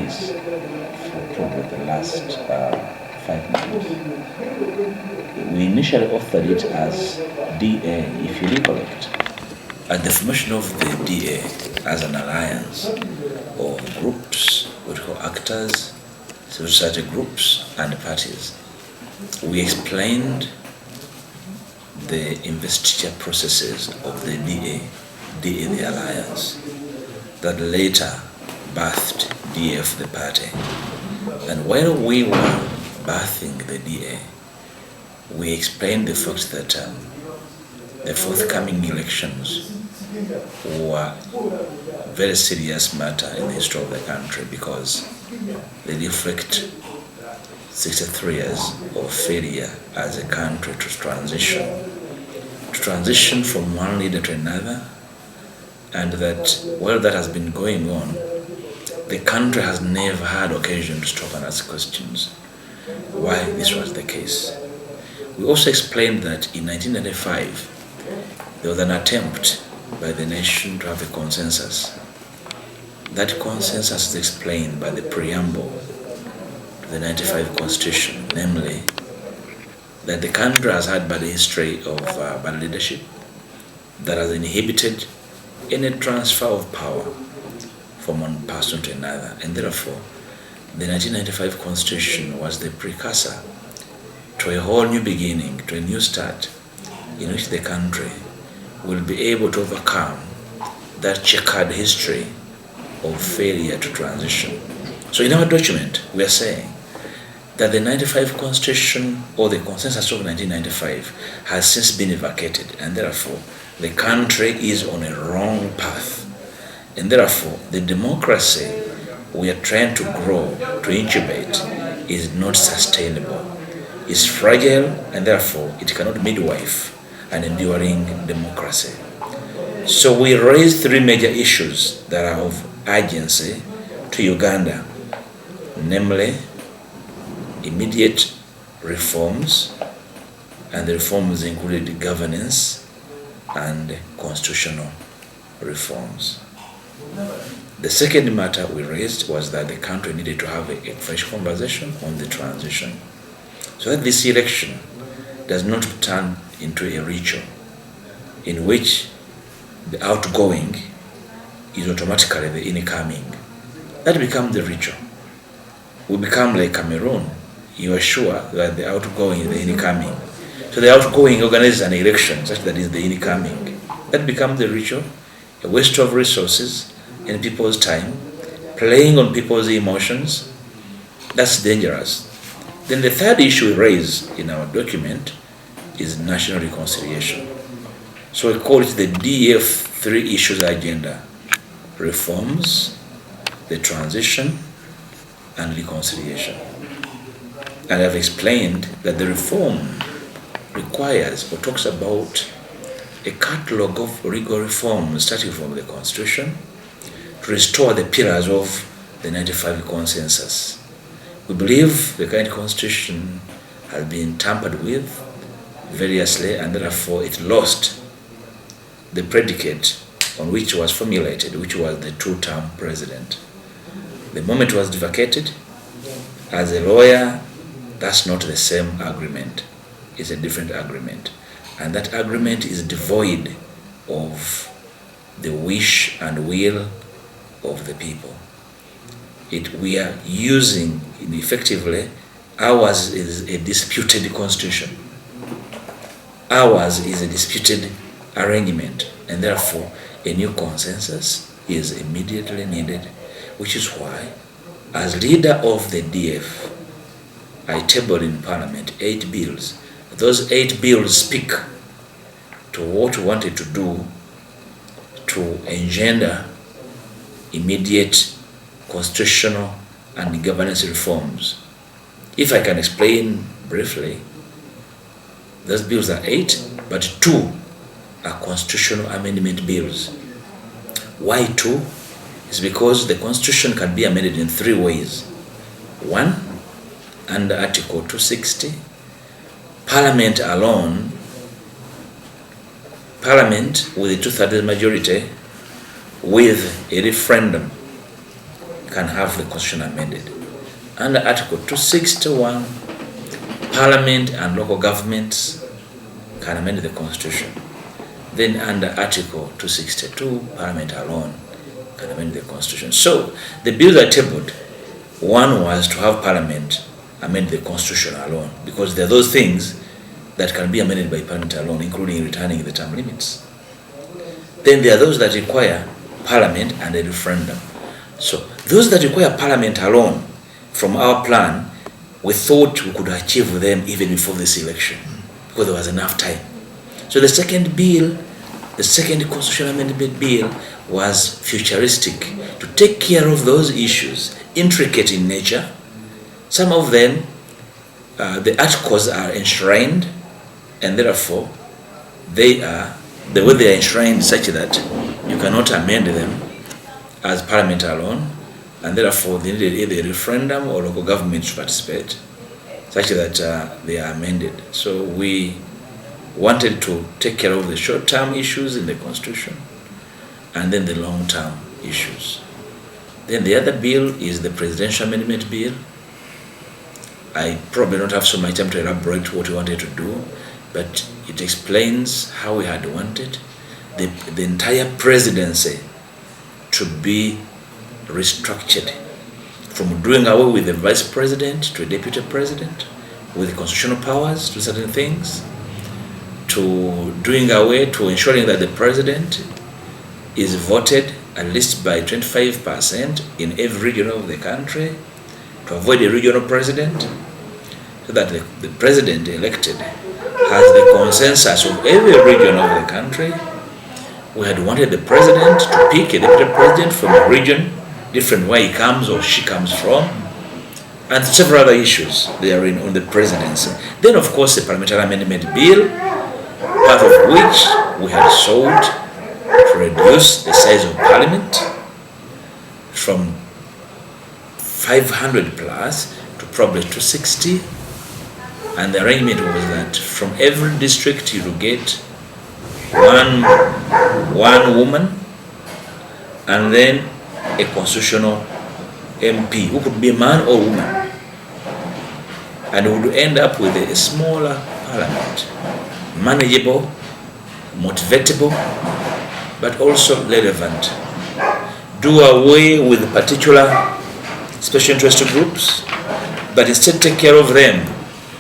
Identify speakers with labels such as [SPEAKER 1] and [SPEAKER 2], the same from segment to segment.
[SPEAKER 1] peace for probably the last 5 months. We initially authored it as DA, if you recollect. At the formation of the DA as an alliance of groups, what we call actors, civil society groups and parties, we explained the investiture processes of the DA, the alliance, that later birthed DF, the party. And while we were birthing the DA, we explained the fact that the forthcoming elections were a very serious matter in the history of the country because they reflect 63 years of failure as a country to transition from one leader to another, and that while that has been going on, the country has never had occasion to stop and ask questions why this was the case. We also explained that in 1995 there was an attempt by the nation to have a consensus. That consensus is explained by the preamble to the 95 Constitution, namely that the country has had bad history of bad leadership that has inhibited any transfer of power from one person to another, and therefore the 1995 Constitution was the precursor to a whole new beginning, to a new start, in which the country will be able to overcome that checkered history of failure to transition. So in our document, we are saying that the 95 Constitution, or the consensus of 1995, has since been vacated, and therefore the country is on a wrong path. And therefore, the democracy we are trying to grow, to incubate, is not sustainable. It's fragile, and therefore it cannot midwife an enduring democracy. So we raised 3 major issues that are of urgency to Uganda, namely immediate reforms, and the reforms included governance and constitutional reforms. The second matter we raised was that the country needed to have a fresh conversation on the transition, so that this election does not turn into a ritual in which the outgoing is automatically the incoming. That becomes the ritual. We become like Cameroon. You are sure that the outgoing is the incoming. So the outgoing organizes an election such that is the incoming. That becomes the ritual, a waste of resources and people's time, playing on people's emotions. That's dangerous. Then the third issue we raise in our document is national reconciliation. So we call it the DF 3 issues agenda: reforms, the transition, and reconciliation. And I've explained that the reform requires or talks about a catalogue of legal reforms starting from the Constitution to restore the pillars of the 95 Consensus. We believe the current Constitution has been tampered with variously, and therefore it lost the predicate on which it was formulated, which was the 2-term president. The moment it was vacated, as a lawyer, that's not the same agreement. It's a different agreement. And that agreement is devoid of the wish and will of the people. We are using, effectively, ours is a disputed constitution. Ours is a disputed arrangement, and therefore a new consensus is immediately needed, which is why, as leader of the DF, I tabled in Parliament 8 bills. Those 8 bills speak to what we wanted to do to engender immediate constitutional and governance reforms. If I can explain briefly, those bills are 8, but 2 are constitutional amendment bills. Why 2? It's because the Constitution can be amended in 3 ways. 1, under Article 260, Parliament alone, Parliament with a 2/3 majority with a referendum can have the constitution amended. Under Article 261, Parliament and local governments can amend the constitution. Then under Article 262, Parliament alone can amend the constitution. So the bills are tabled. One was to have Parliament amend the constitution alone, because there are those things that can be amended by Parliament alone, including returning the term limits. Then there are those that require Parliament and a referendum. So those that require Parliament alone, from our plan, we thought we could achieve them even before this election, because there was enough time. So the second bill, the second constitutional amendment bill, was futuristic, to take care of those issues, intricate in nature. Some of them, the articles are enshrined, and therefore the way they are enshrined such that you cannot amend them as Parliament alone, and therefore they needed either a referendum or local government to participate, such that they are amended. So we wanted to take care of the short-term issues in the Constitution and then the long-term issues. Then the other bill is the Presidential Amendment Bill. I probably don't have so much time to elaborate what we wanted to do, but it explains how we had wanted the entire presidency to be restructured, from doing away with the vice president to a deputy president with constitutional powers to certain things, to doing away, to ensuring that the president is voted at least by 25% in every region of the country, to avoid a regional president, so that the president elected has the consensus of every region of the country. We had wanted the president to pick a deputy president from a region different where he comes or she comes from, and several other issues there on the presidency. Then, of course, the Parliamentary Amendment Bill, part of which we had sought to reduce the size of Parliament from 500 plus to probably 260, and the arrangement was that from every district you will get one woman, and then a constitutional MP who could be a man or woman, and we would end up with a smaller parliament, manageable, motivatable, but also relevant. Do away with particular special interest groups, but instead take care of them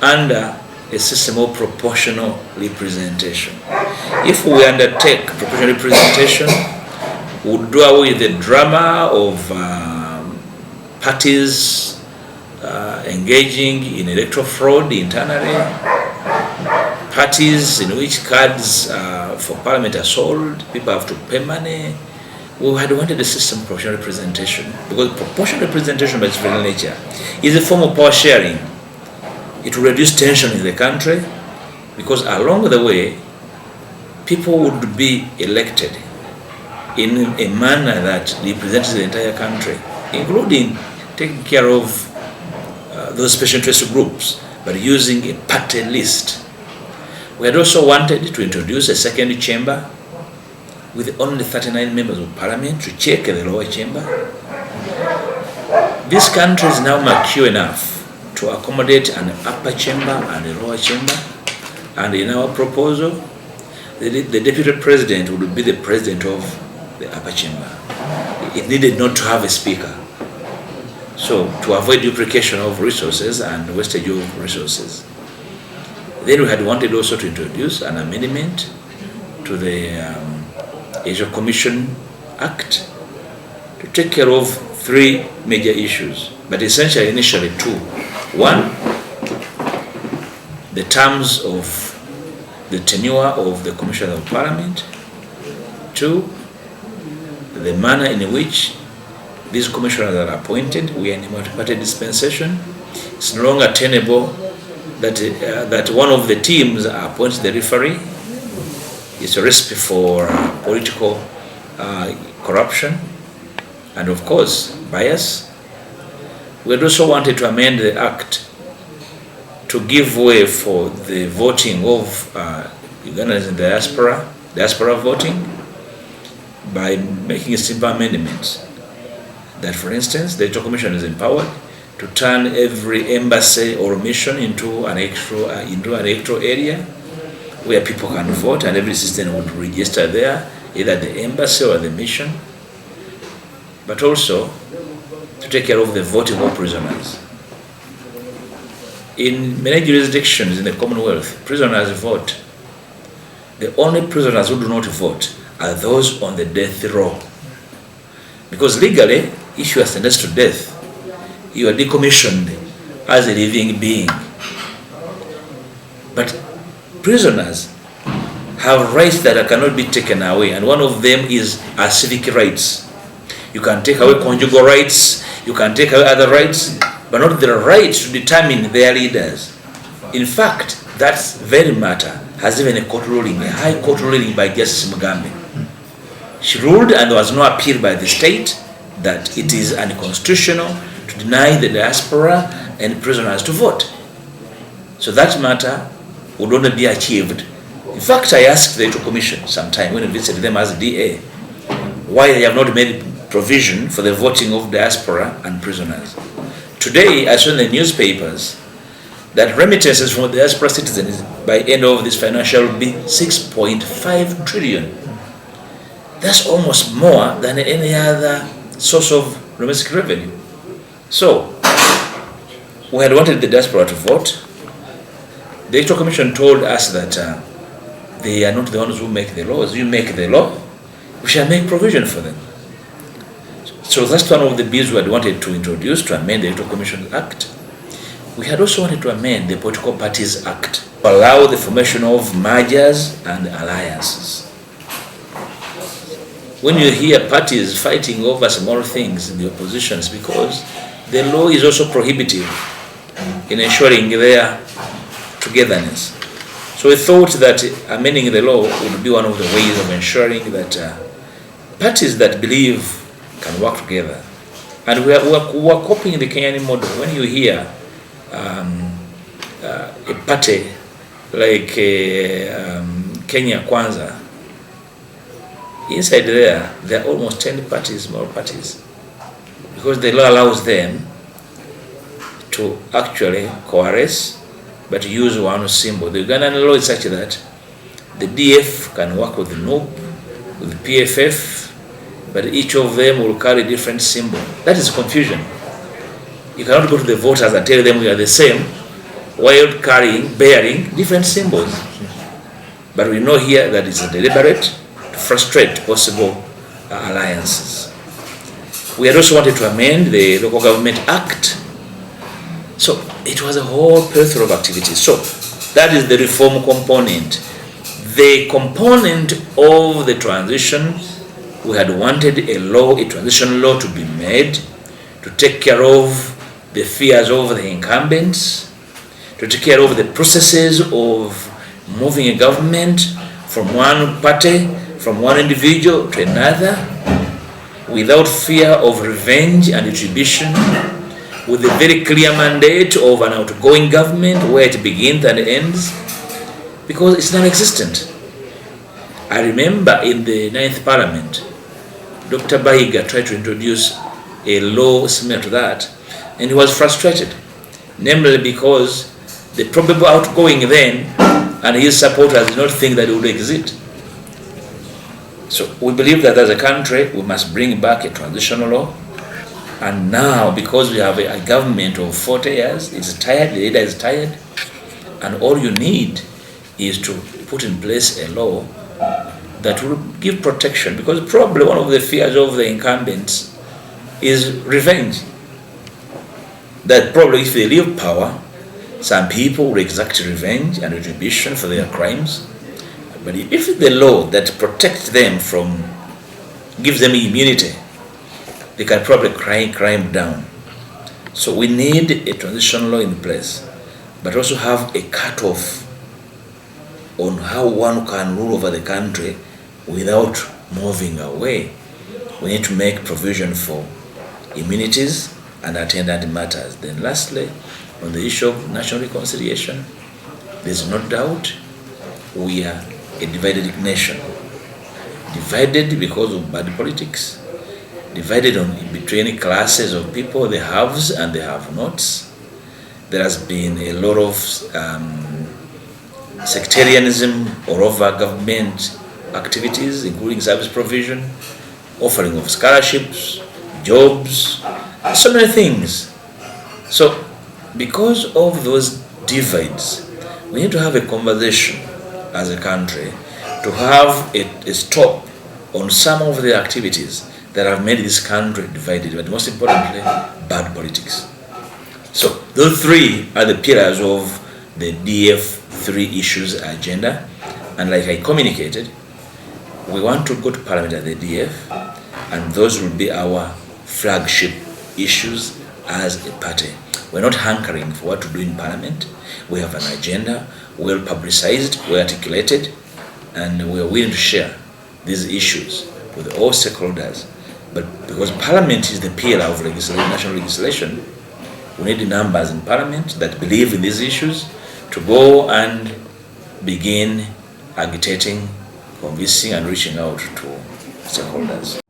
[SPEAKER 1] under a system of proportional representation. If we undertake proportional representation, we would do away with the drama of parties engaging in electoral fraud internally, parties in which cards for Parliament are sold, people have to pay money. We had wanted a system of proportional representation, because proportional representation by its very nature is a form of power sharing. It will reduce tension in the country, because along the way, people would be elected in a manner that represents the entire country, including taking care of those special interest groups, but using a party list. We had also wanted to introduce a second chamber with only 39 members of Parliament to check the lower chamber. This country is now mature enough to accommodate an upper chamber and a lower chamber, and in our proposal, the deputy president would be the president of the upper chamber. It needed not to have a speaker, so to avoid duplication of resources and wastage of resources. Then we had wanted also to introduce an amendment to the Asia Commission Act to take care of three major issues, but essentially initially two. One, the terms of the tenure of the Commissioners of Parliament. Two, the manner in which these commissioners are appointed. We are in a multi-party dispensation. It's no longer tenable that one of the teams appoints the referee. It's a recipe for political corruption and, of course, bias. We had also wanted to amend the Act to give way for the voting of Ugandans in diaspora voting, by making simple amendments that, for instance, the Electoral Commission is empowered to turn every embassy or mission into an electoral area where people can vote, and every citizen would register there, either the embassy or the mission, but also to take care of the voting of prisoners. In many jurisdictions in the Commonwealth, prisoners vote. The only prisoners who do not vote are those on the death row. Because legally, if you are sentenced to death, you are decommissioned as a living being. But prisoners have rights that cannot be taken away, and one of them is our civic rights. You can take away conjugal rights, you can take away other rights, but not the right to determine their leaders. In fact, that very matter has even a court ruling, a high court ruling by Justice Mugambe. She ruled, and there was no appeal by the state, that it is unconstitutional to deny the diaspora and prisoners to vote. So that matter would only be achieved. In fact, I asked the Electoral Commission sometime when I visited them as DA, why they have not made provision for the voting of diaspora and prisoners. Today, I saw in the newspapers that remittances from diaspora citizens by end of this financial will be 6.5 trillion. That's almost more than any other source of domestic revenue. So, we had wanted the diaspora to vote. The Electoral Commission told us that they are not the ones who make the laws. You make the law, we shall make provision for them. So that's one of the bills we had wanted to introduce to amend the Electoral Commission Act. We had also wanted to amend the Political Parties Act to allow the formation of mergers and alliances. When you hear parties fighting over small things in the oppositions, because the law is also prohibitive in ensuring their togetherness. So we thought that amending the law would be one of the ways of ensuring that parties that believe can work together. And we are copying the Kenyan model. When you hear a party like Kenya Kwanza, inside there are almost 10 parties, small parties, because the law allows them to actually coalesce but use one symbol. The Ugandan law is such that the DF can work with the NUP, with the PFF, but each of them will carry a different symbol. That is confusion. You cannot go to the voters and tell them we are the same while bearing different symbols. But we know here that it's deliberate to frustrate possible alliances. We had also wanted to amend the Local Government Act. So it was a whole plethora of activities. So that is the reform component. The component of the transition, we had wanted a transition law to be made to take care of the fears of the incumbents, to take care of the processes of moving a government from one party, from one individual to another, without fear of revenge and retribution, with a very clear mandate of an outgoing government where it begins and ends, because it's non-existent. I remember in the 9th Parliament, Dr. Bahiga tried to introduce a law similar to that, and he was frustrated, namely because the probable outgoing then and his supporters did not think that it would exist. So we believe that as a country, we must bring back a transitional law. And now, because we have a government of 40 years, it's tired, the leader is tired, and all you need is to put in place a law that will give protection, because probably one of the fears of the incumbents is revenge. That probably if they leave power, some people will exact revenge and retribution for their crimes. But if the law that protects them gives them immunity, they can probably cry crime down. So we need a transition law in place, but also have a cutoff on how one can rule over the country without moving away. We need to make provision for immunities and attendant matters. Then lastly, on the issue of national reconciliation, there's no doubt we are a divided nation. Divided because of bad politics, divided between classes of people, the haves and the have-nots. There has been a lot of sectarianism or over government activities, including service provision, offering of scholarships, jobs, so many things. So, because of those divides, we need to have a conversation as a country to have a stop on some of the activities that have made this country divided, but most importantly, bad politics. So, those three are the pillars of the DF3 issues agenda, and like I communicated, we want to go to Parliament at the DF, and those will be our flagship issues as a party. We're not hankering for what to do in Parliament. We have an agenda, well publicized, well articulated, and we are willing to share these issues with all stakeholders. But because Parliament is the pillar of national legislation, we need the numbers in Parliament that believe in these issues to go and begin agitating, convincing, and reaching out to stakeholders.